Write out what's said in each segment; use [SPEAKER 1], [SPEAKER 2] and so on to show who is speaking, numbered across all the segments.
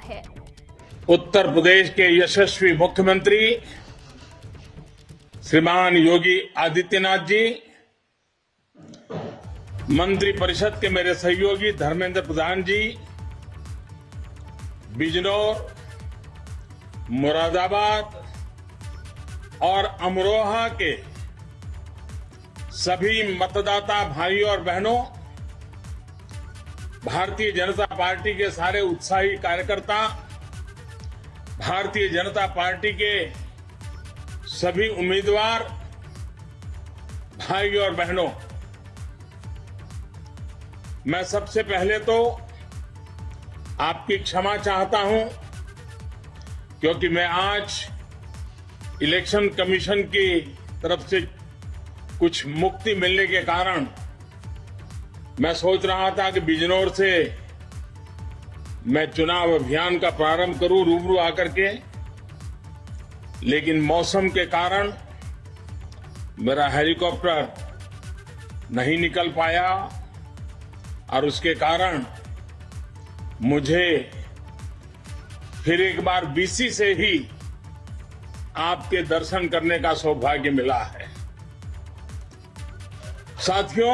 [SPEAKER 1] है।
[SPEAKER 2] उत्तर प्रदेश के यशस्वी मुख्यमंत्री श्रीमान योगी आदित्यनाथ जी, मंत्रिपरिषद के मेरे सहयोगी धर्मेंद्र प्रधान जी, बिजनौर, मुरादाबाद और अमरोहा के सभी मतदाता भाइयों और बहनों, भारतीय जनता पार्टी के सारे उत्साही कार्यकर्ता, भारतीय जनता पार्टी के सभी उम्मीदवार भाइयों और बहनों, मैं सबसे पहले तो आपकी क्षमा चाहता हूं, क्योंकि मैं आज इलेक्शन कमीशन की तरफ से कुछ मुक्ति मिलने के कारण मैं सोच रहा था कि बिजनौर से मैं चुनाव अभियान का प्रारंभ करूं रूबरू आकर के, लेकिन मौसम के कारण मेरा हेलीकॉप्टर नहीं निकल पाया और उसके कारण मुझे फिर एक बार बीसी से ही आपके दर्शन करने का सौभाग्य मिला है। साथियों,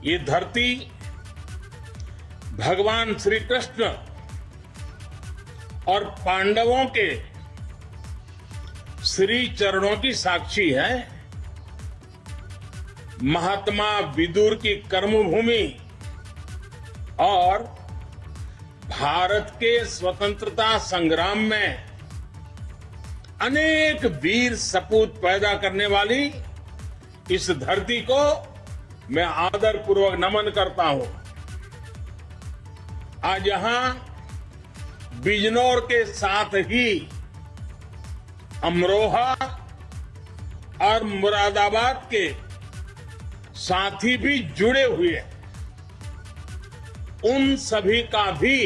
[SPEAKER 2] ये धरती भगवान श्री कृष्ण और पांडवों के श्री चरणों की साक्षी है। महात्मा विदुर की कर्मभूमि और भारत के स्वतंत्रता संग्राम में अनेक वीर सपूत पैदा करने वाली इस धरती को मैं आदरपूर्वक नमन करता हूं। आज यहां बिजनौर के साथ ही अमरोहा और मुरादाबाद के साथी भी जुड़े हुए हैं। उन सभी का भी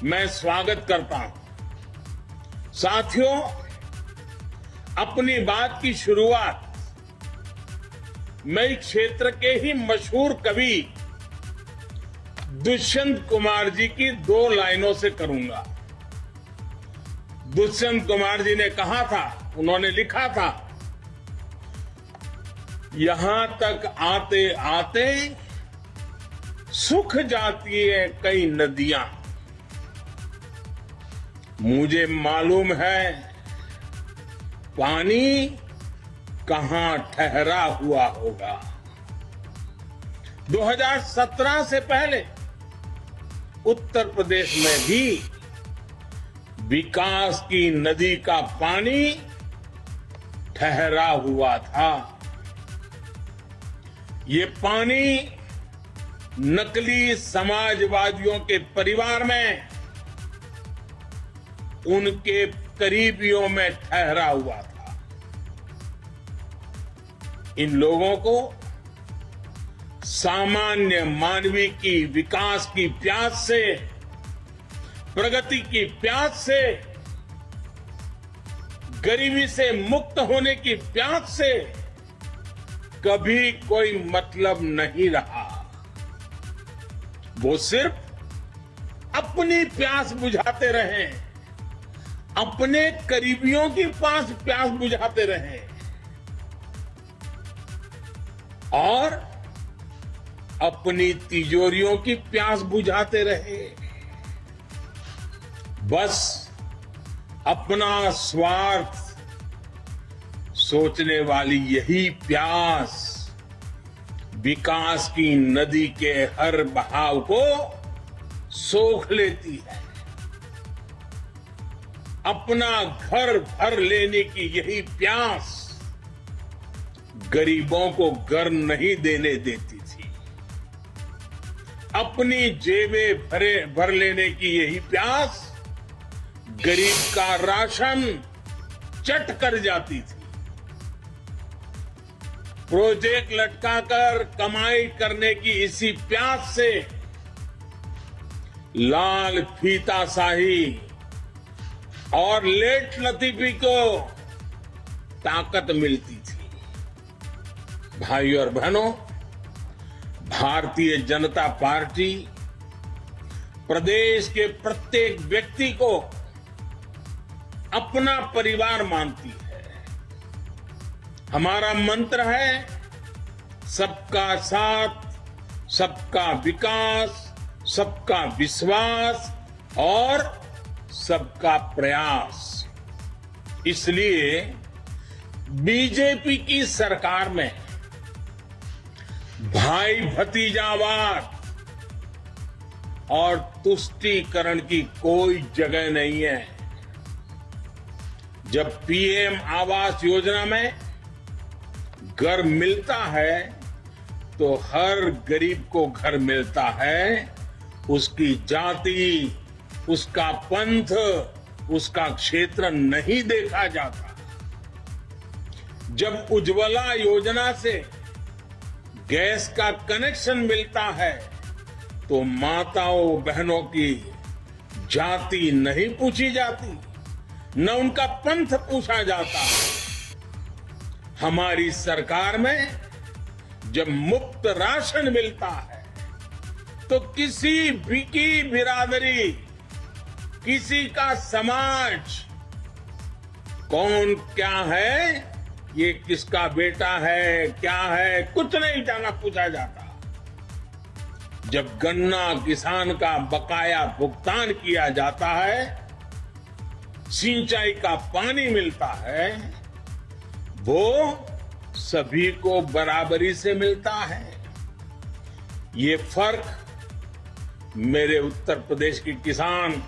[SPEAKER 2] मैं स्वागत करता हूं। साथियों, अपनी बात की शुरुआत मैं क्षेत्र के ही मशहूर कवि दुष्यंत कुमार जी की 2 लाइनों से करूंगा। दुष्यंत कुमार जी ने कहा था, उन्होंने लिखा था, यहां तक आते आते सूख जाती है कई नदियां, मुझे मालूम है पानी कहां ठहरा हुआ होगा। 2017 से पहले उत्तर प्रदेश में भी विकास की नदी का पानी ठहरा हुआ था। ये पानी नकली समाजवादियों के परिवार में उनके करीबियों में ठहरा हुआ था। इन लोगों को सामान्य मानवीय की विकास की प्यास से, प्रगति की प्यास से, गरीबी से मुक्त होने की प्यास से कभी कोई मतलब नहीं रहा। वो सिर्फ अपनी प्यास बुझाते रहे, अपने करीबियों की प्यास बुझाते रहे और अपनी तिजोरियों की प्यास बुझाते रहे। बस अपना स्वार्थ सोचने वाली यही प्यास विकास की नदी के हर बहाव को सोख लेती है। अपना घर भर लेने की यही प्यास गरीबों को घर नहीं देने देती थी। अपनी जेबें भर लेने की यही प्यास गरीब का राशन चट कर जाती थी। प्रोजेक्ट लटकाकर कमाई करने की इसी प्यास से लाल फीताशाही और लेट लतीफी को ताकत मिलती थी। भाइयों और बहनों, भारतीय जनता पार्टी प्रदेश के प्रत्येक व्यक्ति को अपना परिवार मानती है। हमारा मंत्र है सबका साथ, सबका विकास, सबका विश्वास और सबका प्रयास। इसलिए बीजेपी की सरकार में भाई भतीजावाद और तुष्टीकरण की कोई जगह नहीं है। जब पीएम आवास योजना में घर मिलता है तो हर गरीब को घर मिलता है। उसकी जाति, उसका पंथ, उसका क्षेत्र नहीं देखा जाता। जब उज्ज्वला योजना से गैस का कनेक्शन मिलता है तो माताओं बहनों की जाति नहीं पूछी जाती, न उनका पंथ पूछा जाता। हमारी सरकार में जब मुफ्त राशन मिलता है तो किसी भी की बिरादरी, किसी का समाज, कौन क्या है, ये किसका बेटा है, क्या है, कुछ नहीं जाना पूछा जाता। जब गन्ना किसान का बकाया भुगतान किया जाता है, सिंचाई का पानी मिलता है, वो सभी को बराबरी से मिलता है। ये फर्क मेरे उत्तर प्रदेश के किसान,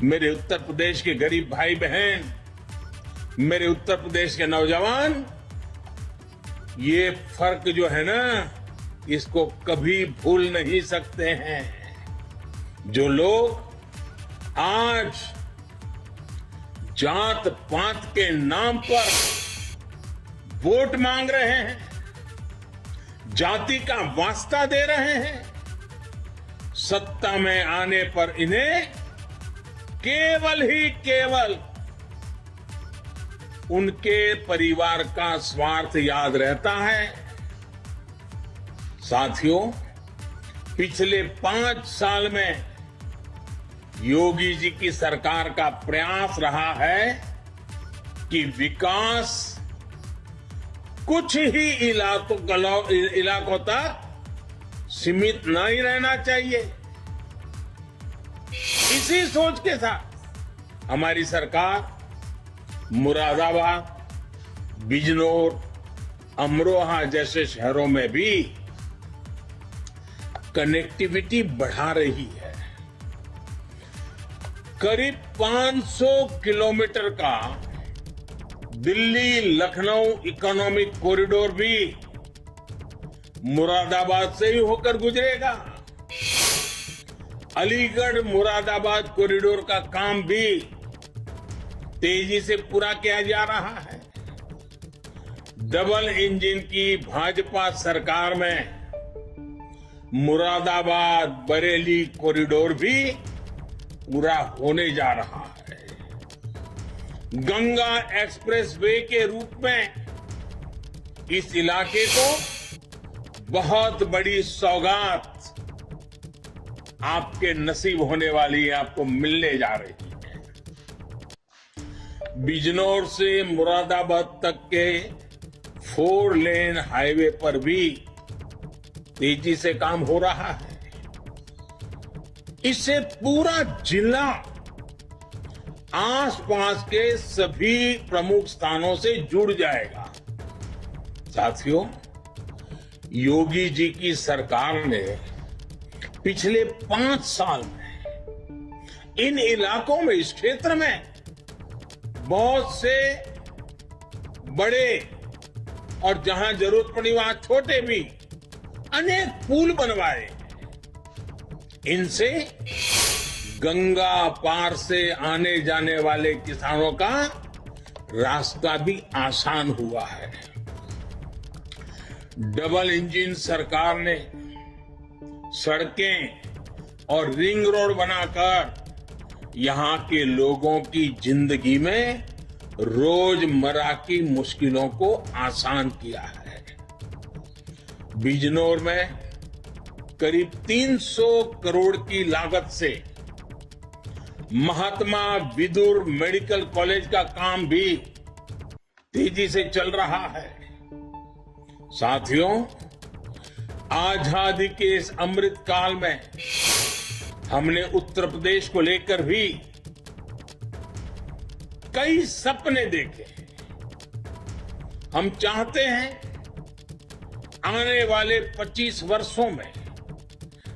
[SPEAKER 2] मेरे उत्तर प्रदेश के गरीब भाई बहन, मेरे उत्तर प्रदेश के नौजवान, ये फर्क जो है ना, इसको कभी भूल नहीं सकते हैं। जो लोग आज जात पात के नाम पर वोट मांग रहे हैं, जाति का वास्ता दे रहे हैं, सत्ता में आने पर इन्हें केवल ही केवल उनके परिवार का स्वार्थ याद रहता है। साथियों, पिछले 5 साल में योगी जी की सरकार का प्रयास रहा है कि विकास कुछ ही इलाकों तक सीमित नहीं रहना चाहिए। इसी सोच के साथ हमारी सरकार मुरादाबाद, बिजनौर, अमरोहा जैसे शहरों में भी कनेक्टिविटी बढ़ा रही है। करीब 500 किलोमीटर का दिल्ली लखनऊ इकोनॉमिक कॉरिडोर भी मुरादाबाद से ही होकर गुजरेगा। अलीगढ़ मुरादाबाद कॉरिडोर का काम भी तेजी से पूरा किया जा रहा है। डबल इंजन की भाजपा सरकार में मुरादाबाद बरेली कॉरिडोर भी पूरा होने जा रहा है। गंगा एक्सप्रेसवे के रूप में इस इलाके को बहुत बड़ी सौगात आपके नसीब होने वाली है, आपको मिलने जा रही है। बिजनौर से मुरादाबाद तक के 4 लेन हाईवे पर भी तेजी से काम हो रहा है। इससे पूरा जिला आसपास के सभी प्रमुख स्थानों से जुड़ जाएगा। साथियों, योगी जी की सरकार ने पिछले 5 साल में इन इलाकों में, इस क्षेत्र में बहुत से बड़े और जहां जरूरत पड़ी वहां छोटे भी अनेक पुल बनवाए। इनसे गंगा पार से आने जाने वाले किसानों का रास्ता भी आसान हुआ है। डबल इंजन सरकार ने सड़कें और रिंग रोड बनाकर यहां के लोगों की जिंदगी में रोजमर्रा की मुश्किलों को आसान किया है। बिजनौर में करीब 300 करोड़ की लागत से महात्मा विदुर मेडिकल कॉलेज का काम भी तेजी से चल रहा है। साथियों, आजादी के इस अमृत काल में हमने उत्तर प्रदेश को लेकर भी कई सपने देखे। हम चाहते हैं आने वाले 25 वर्षों में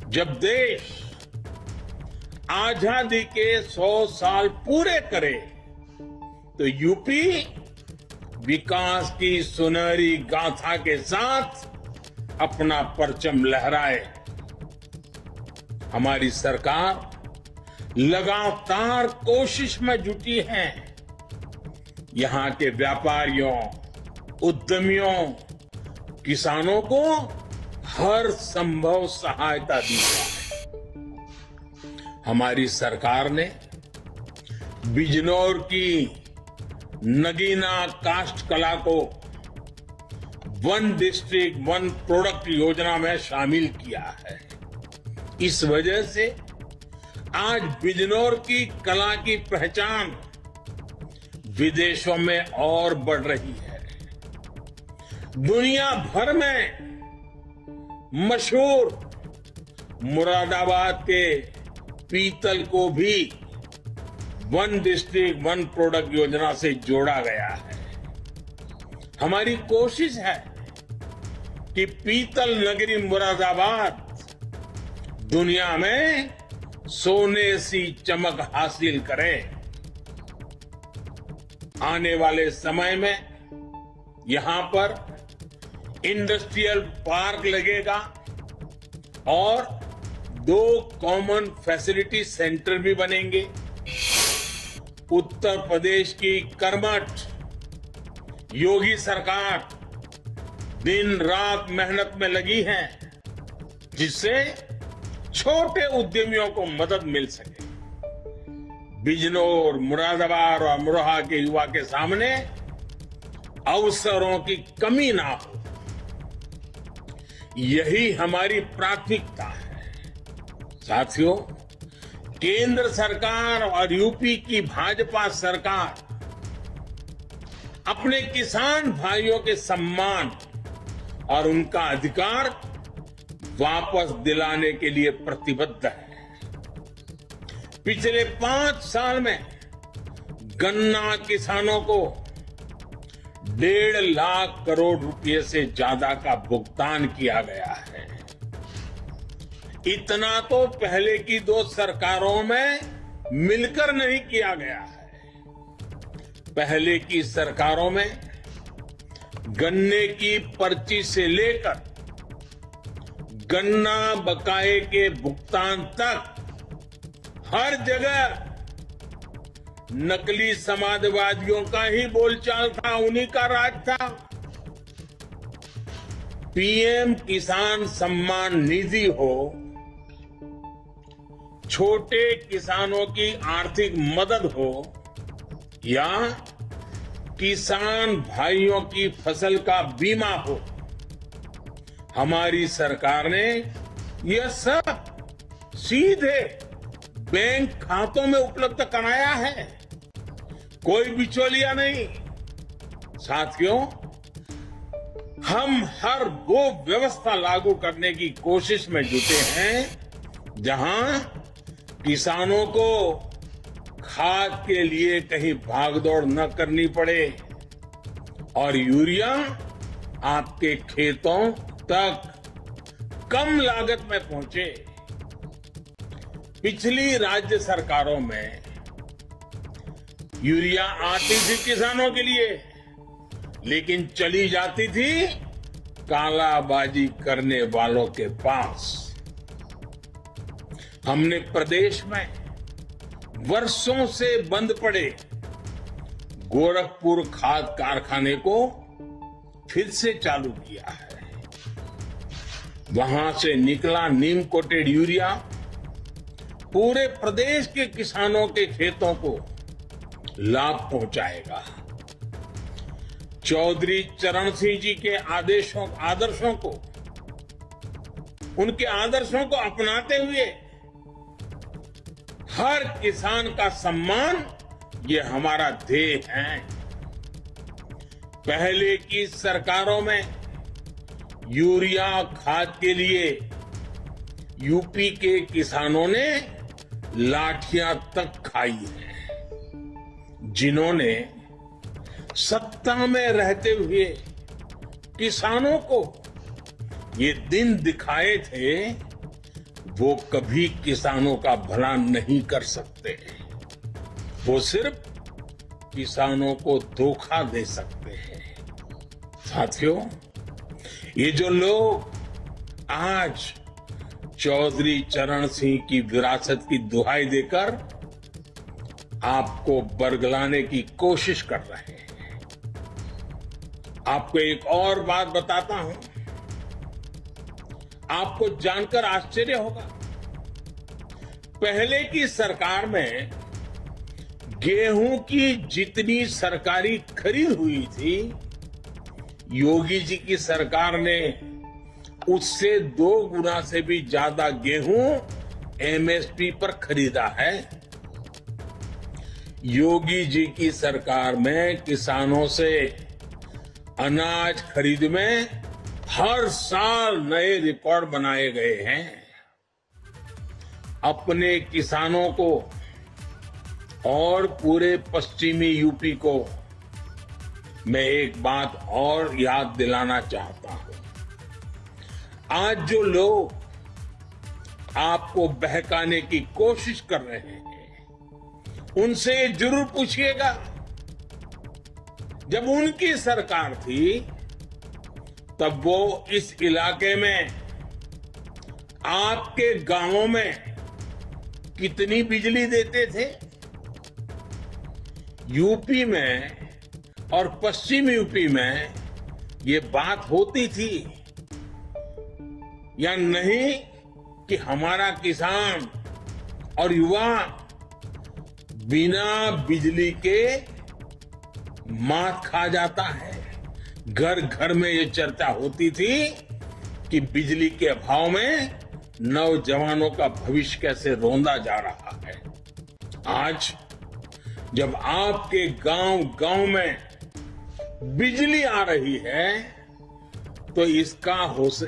[SPEAKER 2] जब देश आजादी के 100 साल पूरे करे तो यूपी विकास की सुनहरी गाथा के साथ अपना परचम लहराए। हमारी सरकार लगातार कोशिश में जुटी है यहां के व्यापारियों, उद्यमियों, किसानों को हर संभव सहायता दी है। हमारी सरकार ने बिजनौर की नगीना काष्ठ कला को वन डिस्ट्रिक्ट वन प्रोडक्ट योजना में शामिल किया है। इस वजह से आज बिजनौर की कला की पहचान विदेशों में और बढ़ रही है। दुनिया भर में मशहूर मुरादाबाद के पीतल को भी वन डिस्ट्रिक्ट वन प्रोडक्ट योजना से जोड़ा गया है। हमारी कोशिश है कि पीतल नगरी मुरादाबाद दुनिया में सोने सी चमक हासिल करे। आने वाले समय में यहां पर इंडस्ट्रियल पार्क लगेगा और 2 कॉमन फैसिलिटी सेंटर भी बनेंगे। उत्तर प्रदेश की कर्मठ योगी सरकार दिन रात मेहनत में लगी है जिससे छोटे उद्यमियों को मदद मिल सके। बिजनौर, मुरादाबाद और अमरोहा के युवा के सामने अवसरों की कमी ना हो, यही हमारी प्राथमिकता है। साथियों, केंद्र सरकार और यूपी की भाजपा सरकार अपने किसान भाइयों के सम्मान और उनका अधिकार वापस दिलाने के लिए प्रतिबद्ध है। पिछले 5 साल में गन्ना किसानों को 1.5 लाख करोड़ रुपए से ज्यादा का भुगतान किया गया है। इतना तो पहले की 2 सरकारों में मिलकर नहीं किया गया है। पहले की सरकारों में गन्ने की पर्ची से लेकर गन्ना बकाये के भुगतान तक हर जगह नकली समाजवादियों का ही बोलचाल था, उन्हीं का राज था। पीएम किसान सम्मान निधि हो, छोटे किसानों की आर्थिक मदद हो या किसान भाइयों की फसल का बीमा हो, हमारी सरकार ने यह सब सीधे बैंक खातों में उपलब्ध कराया है, कोई बिचौलिया नहीं। साथियों, हम हर वो व्यवस्था लागू करने की कोशिश में जुटे हैं जहां किसानों को खाद के लिए कहीं भागदौड़ न करनी पड़े और यूरिया आपके खेतों तक कम लागत में पहुंचे। पिछली राज्य सरकारों में यूरिया आती थी किसानों के लिए, लेकिन चली जाती थी कालाबाजी करने वालों के पास। हमने प्रदेश में वर्षों से बंद पड़े गोरखपुर खाद कारखाने को फिर से चालू किया है। वहां से निकला नीम कोटेड यूरिया पूरे प्रदेश के किसानों के खेतों को लाभ पहुंचाएगा। चौधरी चरण सिंह जी के आदर्शों को उनके आदर्शों को अपनाते हुए हर किसान का सम्मान, ये हमारा ध्येय है। पहले की सरकारों में यूरिया खाद के लिए यूपी के किसानों ने लाठियां तक खाई हैं। जिन्होंने सत्ता में रहते हुए किसानों को ये दिन दिखाए थे, वो कभी किसानों का भला नहीं कर सकते। वो सिर्फ किसानों को धोखा दे सकते हैं। साथियों, ये जो लोग आज चौधरी चरण सिंह की विरासत की दुहाई देकर आपको बरगलाने की कोशिश कर रहे हैं, आपको एक और बात बताता हूं, आपको जानकर आश्चर्य होगा। पहले की सरकार में गेहूं की जितनी सरकारी खरीद हुई थी, योगी जी की सरकार ने उससे 2 गुना से भी ज्यादा गेहूं एमएसपी पर खरीदा है। योगी जी की सरकार में किसानों से अनाज खरीद में हर साल नए रिकॉर्ड बनाए गए हैं। अपने किसानों को और पूरे पश्चिमी यूपी को मैं एक बात और याद दिलाना चाहता हूं। आज जो लोग आपको बहकाने की कोशिश कर रहे हैं, उनसे जरूर पूछिएगा, जब उनकी सरकार थी तब वो इस इलाके में आपके गांवों में कितनी बिजली देते थे? यूपी में और पश्चिम यूपी में ये बात होती थी या नहीं कि हमारा किसान और युवा बिना बिजली के मात खा जाता है? घर घर में ये चर्चा होती थी कि बिजली के अभाव में नौजवानों का भविष्य कैसे रोंदा जा रहा है। आज जब आपके गांव गांव में बिजली आ रही है, तो इसका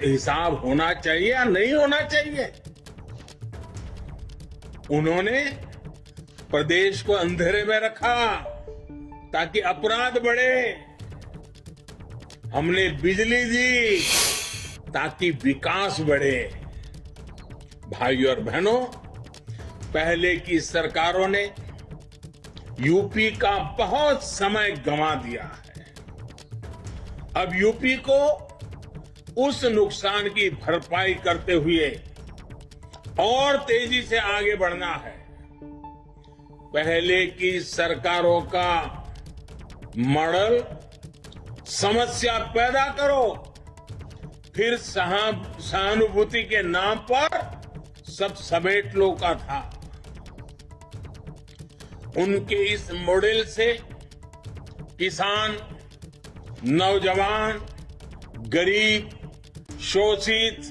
[SPEAKER 2] हिसाब होना चाहिए या नहीं होना चाहिए? उन्होंने प्रदेश को अंधेरे में रखा ताकि अपराध बढ़े। हमने बिजली दी ताकि विकास बढ़े। भाइयों और बहनों, पहले की सरकारों ने यूपी का बहुत समय गंवा दिया है। अब यूपी को उस नुकसान की भरपाई करते हुए और तेजी से आगे बढ़ना है। पहले की सरकारों का मॉडल समस्या पैदा करो, फिर सहानुभूति के नाम पर सब समेट लो का था। उनके इस मॉडल से किसान, नौजवान, गरीब, शोषित,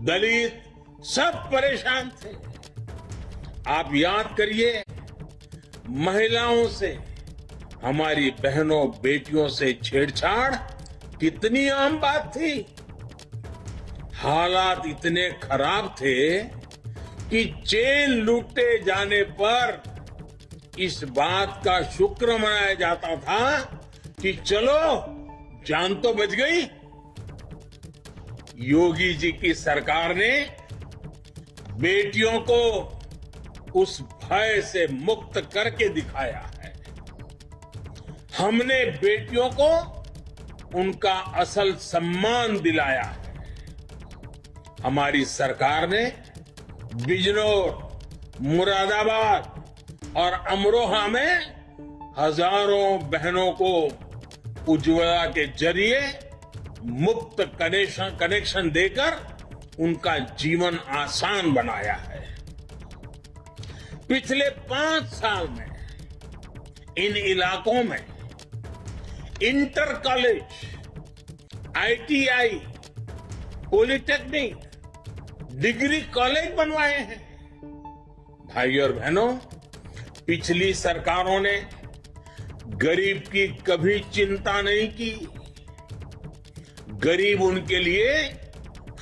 [SPEAKER 2] दलित सब परेशान थे। आप याद करिए, महिलाओं से, हमारी बहनों बेटियों से छेड़छाड़ कितनी आम बात थी। हालात इतने खराब थे कि चेन लूटे जाने पर इस बात का शुक्र मनाया जाता था कि चलो जान तो बच गई। योगी जी की सरकार ने बेटियों को उस भय से मुक्त करके दिखाया है। हमने बेटियों को उनका असल सम्मान दिलाया है। हमारी सरकार ने बिजनौर, मुरादाबाद और अमरोहा में हजारों बहनों को उज्ज्वला के जरिए मुफ्त कनेक्शन देकर उनका जीवन आसान बनाया है। पिछले 5 साल में इन इलाकों में inter college, ITI, polytechnic, degree college बनवाए हैं। भाई और बहनों, पिछली सरकारों ने गरीब की कभी चिंता नहीं की। गरीब उनके लिए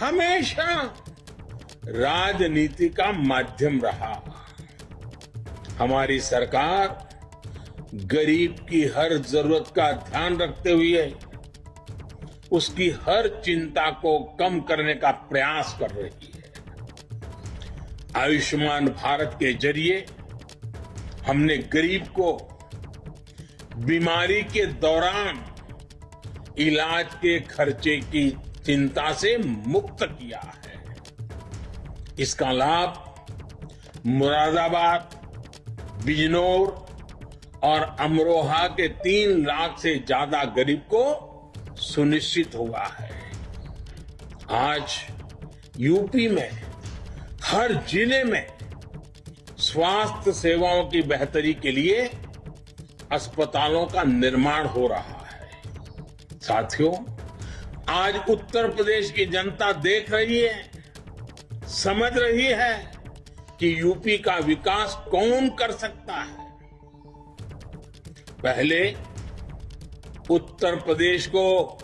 [SPEAKER 2] हमेशा राजनीति का माध्यम रहा। हमारी सरकार गरीब की हर जरूरत का ध्यान रखते हुए उसकी हर चिंता को कम करने का प्रयास कर रही है। आयुष्मान भारत के जरिए हमने गरीब को बीमारी के दौरान इलाज के खर्चे की चिंता से मुक्त किया है। इसका लाभ मुरादाबाद, बिजनौर और अमरोहा के 3 लाख से ज्यादा गरीब को सुनिश्चित हुआ है। आज यूपी में हर जिले में स्वास्थ्य सेवाओं की बेहतरी के लिए अस्पतालों का निर्माण हो रहा है। साथियों, आज उत्तर प्रदेश की जनता देख रही है, समझ रही है कि यूपी का विकास कौन कर सकता है। पहले उत्तर प्रदेश को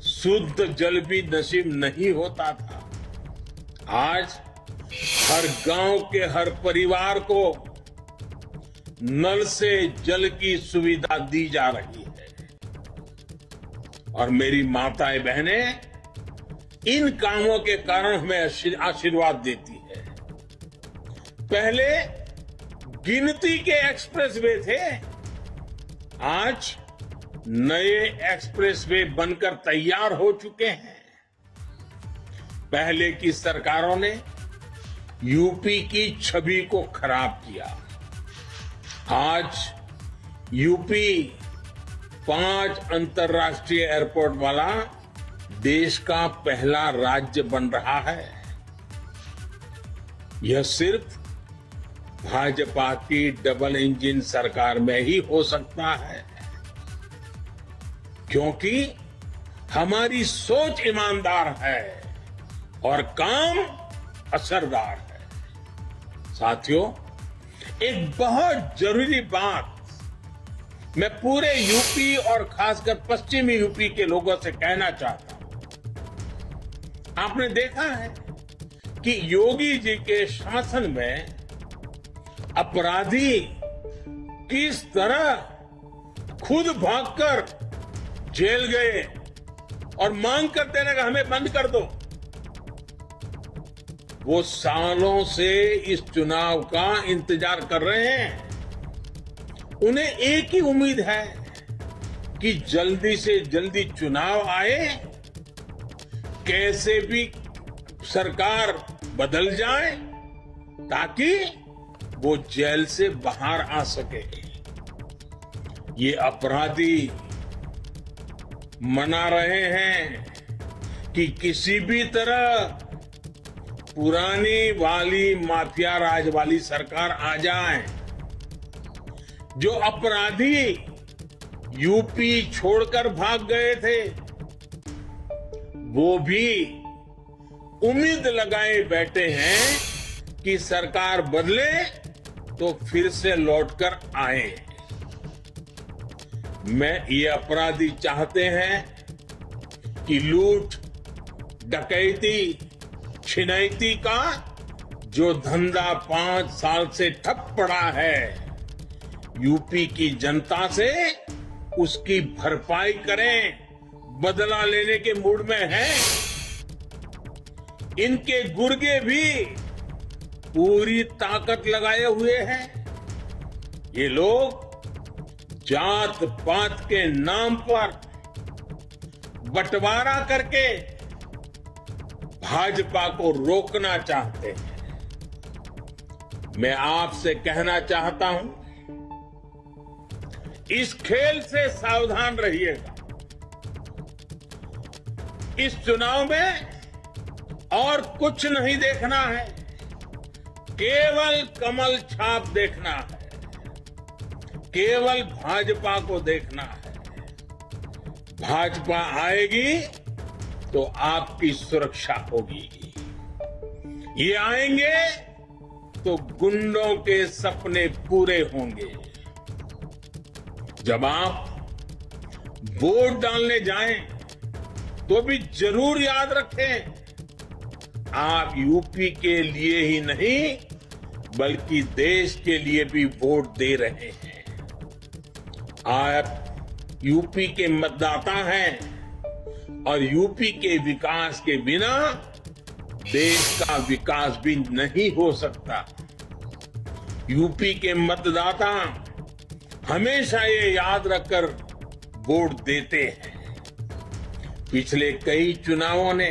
[SPEAKER 2] शुद्ध जल भी नसीब नहीं होता था। आज हर गांव के हर परिवार को नल से जल की सुविधा दी जा रही है। और मेरी माताएं बहनें इन कामों के कारण हमें आशीर्वाद देती है। पहले गिनती के एक्सप्रेसवे थे, आज नए एक्सप्रेसवे बनकर तैयार हो चुके हैं। पहले की सरकारों ने यूपी की छवि को खराब किया। आज यूपी 5 अंतर्राष्ट्रीय एयरपोर्ट वाला देश का पहला राज्य बन रहा है। यह सिर्फ भाजपा की डबल इंजन सरकार में ही हो सकता है, क्योंकि हमारी सोच ईमानदार है और काम असरदार है। साथियों, एक बहुत जरूरी बात मैं पूरे यूपी और खासकर पश्चिमी यूपी के लोगों से कहना चाहता हूं। आपने देखा है कि योगी जी के शासन में अपराधी किस तरह खुद भागकर जेल गए और मांग करते रहे कि हमें बंद कर दो। वो सालों से इस चुनाव का इंतजार कर रहे हैं। उन्हें एक ही उम्मीद है कि जल्दी से जल्दी चुनाव आए, कैसे भी सरकार बदल जाए ताकि वो जेल से बाहर आ सके। ये अपराधी मना रहे हैं कि किसी भी तरह पुरानी वाली माफिया राज वाली सरकार आ जाए। जो अपराधी यूपी छोड़कर भाग गए थे, वो भी उम्मीद लगाए बैठे हैं कि सरकार बदले तो फिर से लौटकर आए। ये अपराधी चाहते हैं कि लूट, डकैती, छिनैती का जो धंधा 5 साल से ठप पड़ा है, यूपी की जनता से उसकी भरपाई करें, बदला लेने के मूड में हैं। इनके गुर्गे भी पूरी ताकत लगाए हुए हैं। ये लोग जात पात के नाम पर बंटवारा करके भाजपा को रोकना चाहते हैं। मैं आपसे कहना चाहता हूं, इस खेल से सावधान रहिएगा। इस चुनाव में और कुछ नहीं देखना है, केवल कमल छाप देखना है, केवल भाजपा को देखना है। भाजपा आएगी तो आपकी सुरक्षा होगी। ये आएंगे तो गुंडों के सपने पूरे होंगे। जब आप वोट डालने जाएं तो भी जरूर याद रखें, आप यूपी के लिए ही नहीं बल्कि देश के लिए भी वोट दे रहे हैं। आप यूपी के मतदाता हैं और यूपी के विकास के बिना देश का विकास भी नहीं हो सकता। यूपी के मतदाता हमेशा ये याद रखकर वोट देते हैं। पिछले कई चुनावों ने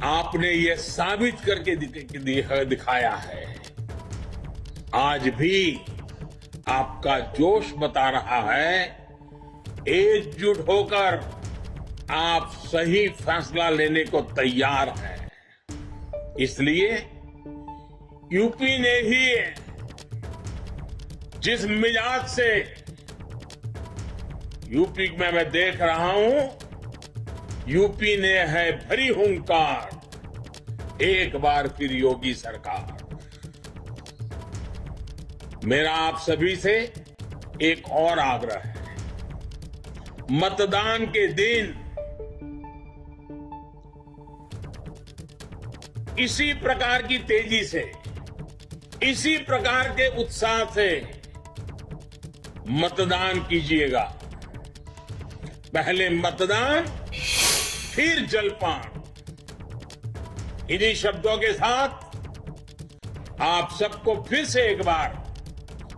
[SPEAKER 2] आपने ये साबित करके दिखाया है। आज भी आपका जोश बता रहा है, एकजुट होकर आप सही फैसला लेने को तैयार हैं। इसलिए यूपी ने ही जिस मिजाज से यूपी में मैं देख रहा हूं, यूपी ने है भरी हुंकार, एक बार फिर योगी सरकार। मेरा आप सभी से एक और आग्रह है, मतदान के दिन इसी प्रकार की तेजी से, इसी प्रकार के उत्साह से मतदान कीजिएगा। पहले मतदान फिर जलपान। इन्हीं शब्दों के साथ आप सबको फिर से एक बार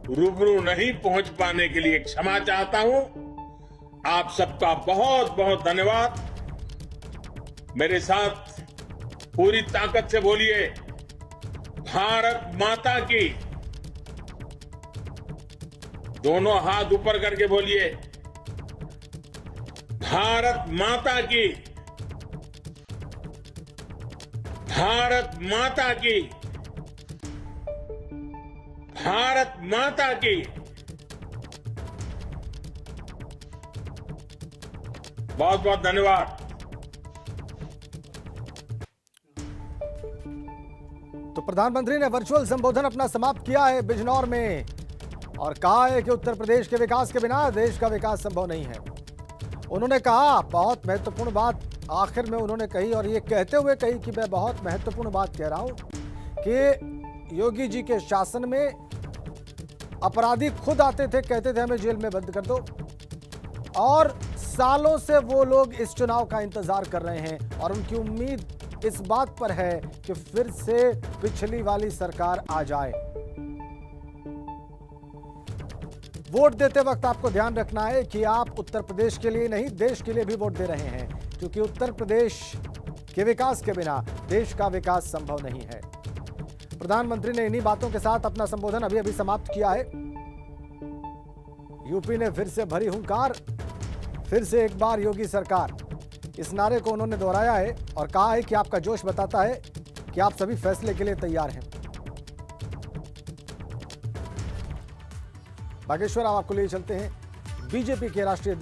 [SPEAKER 2] रूबरू नहीं पहुंच पाने के लिए क्षमा चाहता हूं। आप सबका बहुत बहुत धन्यवाद। मेरे साथ पूरी ताकत से बोलिए, भारत माता की। दोनों हाथ ऊपर करके बोलिए, भारत माता की, भारत माता की, भारत माता की। बहुत बहुत धन्यवाद।
[SPEAKER 1] तो प्रधानमंत्री ने वर्चुअल संबोधन अपना समाप्त किया है बिजनौर में और कहा है कि उत्तर प्रदेश के विकास के बिना देश का विकास संभव नहीं है। उन्होंने कहा, बहुत महत्वपूर्ण बात आखिर में उन्होंने कही और ये कहते हुए कही कि मैं बहुत महत्वपूर्ण बात कह रहा हूं कि योगी जी के शासन में अपराधी खुद आते थे, कहते थे हमें जेल में बंद कर दो, और सालों से वो लोग इस चुनाव का इंतजार कर रहे हैं और उनकी उम्मीद इस बात पर है कि फिर से पिछली वाली सरकार आ जाए। वोट देते वक्त आपको ध्यान रखना है कि आप उत्तर प्रदेश के लिए नहीं देश के लिए भी वोट दे रहे हैं, क्योंकि उत्तर प्रदेश के विकास के बिना देश का विकास संभव नहीं है। प्रधानमंत्री ने इन्हीं बातों के साथ अपना संबोधन अभी समाप्त किया है। यूपी ने फिर से भरी हुंकार, फिर से एक बार योगी सरकार, इस नारे को उन्होंने दोहराया है और कहा है कि आपका जोश बताता है कि आप सभी फैसले के लिए तैयार हैं। बागेश्वर, आप आपको लिए चलते हैं बीजेपी के राष्ट्रीय